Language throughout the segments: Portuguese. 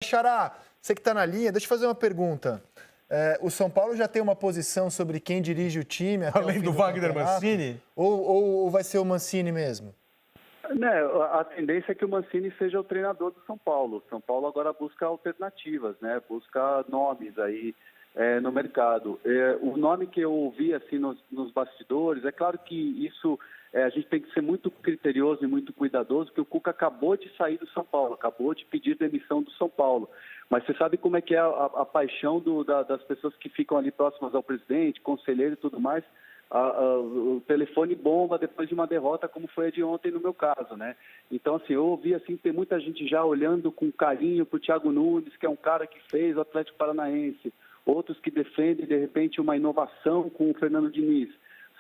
Xará, você que está na linha, deixa eu fazer uma pergunta. O São Paulo já tem uma posição sobre quem dirige o time até além do Wagner Mancini? Ou vai ser o Mancini mesmo? A tendência é que o Mancini seja o treinador do São Paulo. O São Paulo agora busca alternativas, né? Busca nomes aí no mercado. O nome que eu ouvi assim nos bastidores, é claro que isso a gente tem que ser muito criterioso e muito cuidadoso, porque o Cuca acabou de sair do São Paulo, acabou de pedir demissão do São Paulo. Mas você sabe como é que é a paixão das pessoas que ficam ali próximas ao presidente, conselheiro e tudo mais. O telefone bomba depois de uma derrota, como foi a de ontem no meu caso, né? Então, assim, eu ouvi, assim, tem muita gente já olhando com carinho para o Thiago Nunes, que é um cara que fez o Atlético Paranaense, outros que defendem, de repente, uma inovação com o Fernando Diniz.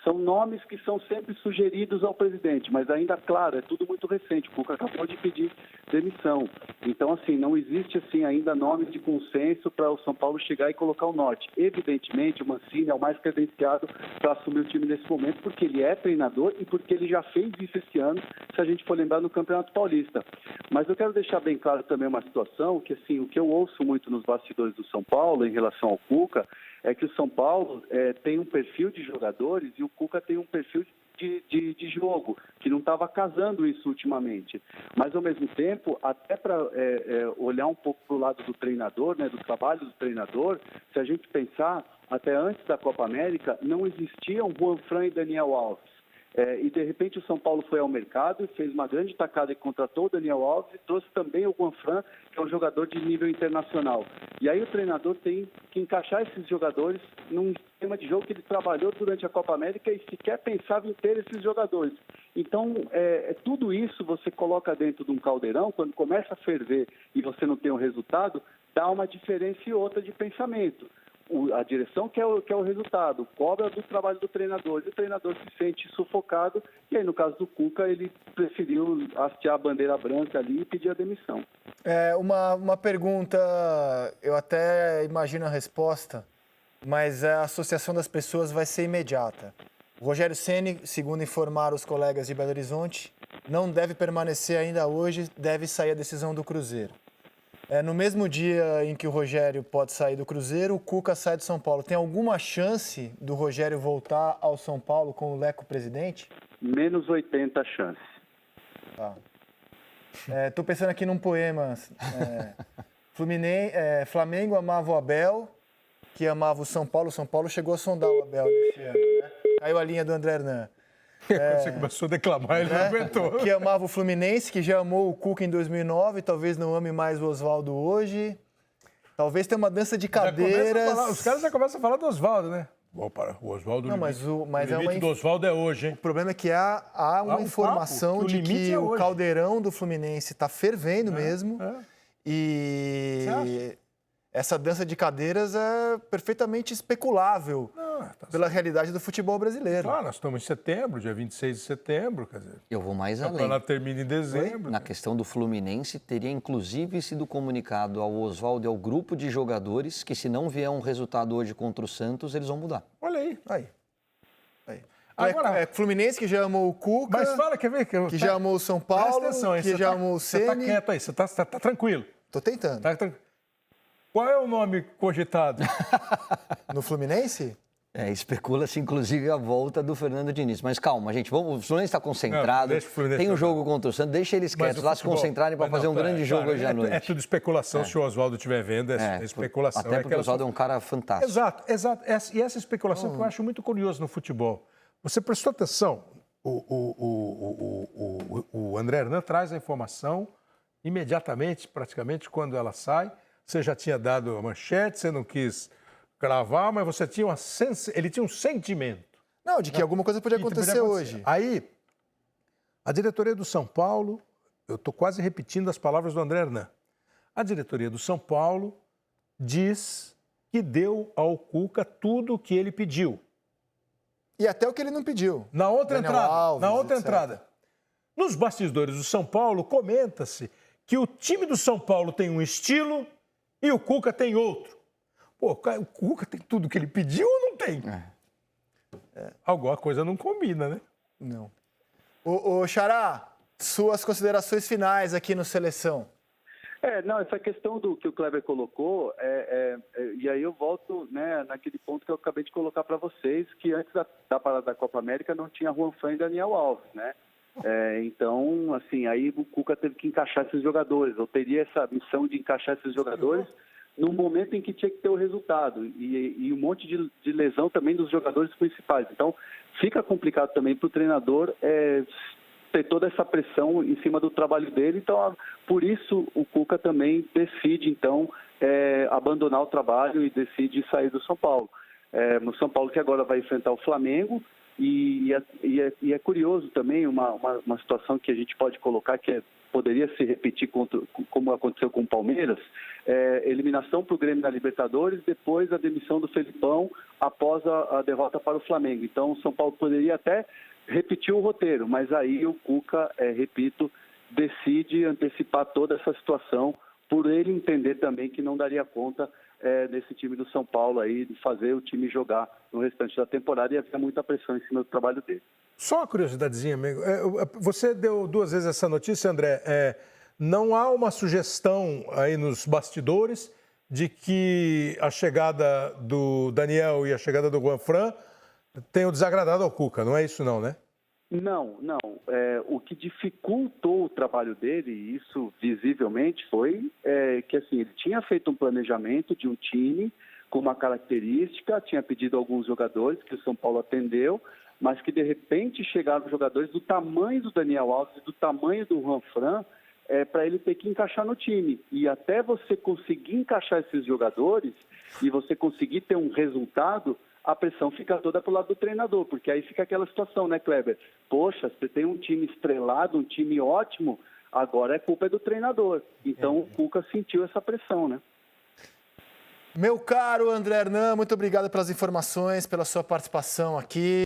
São nomes que são sempre sugeridos ao presidente, mas ainda, claro, é tudo muito recente. O Cuca acabou de pedir demissão. Então, assim, não existe assim ainda nome de consenso para o São Paulo chegar e colocar o norte. Evidentemente, o Mancini é o mais credenciado para assumir o time nesse momento, porque ele é treinador e porque ele já fez isso esse ano, se a gente for lembrar, no Campeonato Paulista. Mas eu quero deixar bem claro também uma situação que, assim, o que eu ouço muito nos bastidores do São Paulo em relação ao Cuca é que o São Paulo tem um perfil de jogadores e o Cuca tem um perfil de jogo, que não estava casando isso ultimamente. Mas, ao mesmo tempo, até para olhar um pouco para o lado do treinador, né, do trabalho do treinador, se a gente pensar, até antes da Copa América, não existiam Juanfran e Daniel Alves. E, de repente, o São Paulo foi ao mercado e fez uma grande tacada e contratou o Daniel Alves e trouxe também o Juanfran, que é um jogador de nível internacional. E aí o treinador tem que encaixar esses jogadores num sistema de jogo que ele trabalhou durante a Copa América e sequer pensava em ter esses jogadores. Então, tudo isso você coloca dentro de um caldeirão, quando começa a ferver e você não tem o resultado, dá uma diferença e outra de pensamento. A direção quer o resultado, cobra do trabalho do treinador, e o treinador se sente sufocado, e aí no caso do Cuca ele preferiu hastear a bandeira branca ali e pedir a demissão. Uma pergunta, eu até imagino a resposta, mas a associação das pessoas vai ser imediata. O Rogério Ceni, segundo informaram os colegas de Belo Horizonte, não deve permanecer ainda hoje, deve sair a decisão do Cruzeiro. No mesmo dia em que o Rogério pode sair do Cruzeiro, o Cuca sai do São Paulo. Tem alguma chance do Rogério voltar ao São Paulo com o Leco presidente? Menos 80 chances. Tá. Tô pensando aqui num poema. Flamengo amava o Abel, que amava o São Paulo. O São Paulo chegou a sondar o Abel nesse ano, né? Caiu a linha do André Hernan. Quando você começou a declamar, ele não aguentou. Que amava o Fluminense, que já amou o Cuca em 2009, talvez não ame mais o Oswaldo hoje. Talvez tenha uma dança de cadeiras. Os caras já começam a falar do Oswaldo, né? O Oswaldo, o limite do Oswaldo é hoje, hein? O problema é que há uma informação de que o caldeirão do Fluminense está fervendo mesmo. E essa dança de cadeiras é perfeitamente especulável pela realidade do futebol brasileiro. Nós estamos em setembro, dia 26 de setembro, quer dizer... Eu vou mais além. O campeonato termina em dezembro. Na questão do Fluminense, teria inclusive sido comunicado ao Oswaldo e ao grupo de jogadores que se não vier um resultado hoje contra o Santos, eles vão mudar. Olha aí. Agora, Fluminense que já amou o Cuca, mas fala, quer ver? Que já amou o São Paulo, que já amou o Ceni. Você está quieto aí, você está tranquilo. Tô tentando. Qual é o nome cogitado? No Fluminense? Especula-se, inclusive, a volta do Fernando Diniz. Mas calma, gente, o Fluminense está concentrado, tem um jogo contra o Santos, deixa eles quietos lá se concentrarem para fazer um grande jogo hoje à noite. É tudo especulação, se o Oswaldo estiver vendo, é especulação. Até porque o Oswaldo é um cara fantástico. Exato. E essa especulação que eu acho muito curioso no futebol. Você prestou atenção, o André Hernan traz a informação imediatamente, praticamente, quando ela sai. Você já tinha dado a manchete, você não quis gravar, mas você tinha ele tinha um sentimento. Não, de que alguma coisa podia acontecer hoje. Aí, a diretoria do São Paulo, eu estou quase repetindo as palavras do André Hernan, a diretoria do São Paulo diz que deu ao Cuca tudo o que ele pediu. E até o que ele não pediu. Na outra Alves, entrada. Nos bastidores do São Paulo, comenta-se que o time do São Paulo tem um estilo e o Cuca tem outro. Pô, o Cuca tem tudo o que ele pediu ou não tem? Alguma coisa não combina, né? Não. Xará, suas considerações finais aqui no Seleção. Não, essa questão do que o Kleber colocou, e aí eu volto, né, naquele ponto que eu acabei de colocar para vocês, que antes da parada da Copa América não tinha Juan Fran e Daniel Alves, né? Então, assim, aí o Cuca teve que encaixar esses jogadores, ou teria essa missão de encaixar esses jogadores no momento em que tinha que ter o resultado, e um monte de lesão também dos jogadores principais. Então, fica complicado também para o treinador ter toda essa pressão em cima do trabalho dele. Então, por isso o Cuca também decide, então, abandonar o trabalho e decide sair do São Paulo. O São Paulo que agora vai enfrentar o Flamengo, e é curioso também uma situação que a gente pode colocar, que poderia se repetir como aconteceu com o Palmeiras, eliminação para o Grêmio na Libertadores, depois a demissão do Felipão após a derrota para o Flamengo. Então, o São Paulo poderia até repetir o roteiro, mas aí o Cuca, repito, decide antecipar toda essa situação, por ele entender também que não daria conta desse time do São Paulo aí, de fazer o time jogar no restante da temporada, e havia muita pressão em cima do trabalho dele. Só uma curiosidadezinha, amigo. Você deu 2 vezes essa notícia, André. Não há uma sugestão aí nos bastidores de que a chegada do Daniel e a chegada do Juan Fran tenham desagradado ao Cuca, não é isso não, né? Não. O que dificultou o trabalho dele, e isso visivelmente, foi que assim, ele tinha feito um planejamento de um time com uma característica, tinha pedido alguns jogadores que o São Paulo atendeu, mas que de repente chegaram jogadores do tamanho do Daniel Alves e do tamanho do Juan Fran, para ele ter que encaixar no time. E até você conseguir encaixar esses jogadores e você conseguir ter um resultado, a pressão fica toda pro lado do treinador, porque aí fica aquela situação, né, Kleber? Poxa, você tem um time estrelado, um time ótimo, agora a culpa é do treinador. Então o Cuca sentiu essa pressão, né? Meu caro André Hernan, muito obrigado pelas informações, pela sua participação aqui.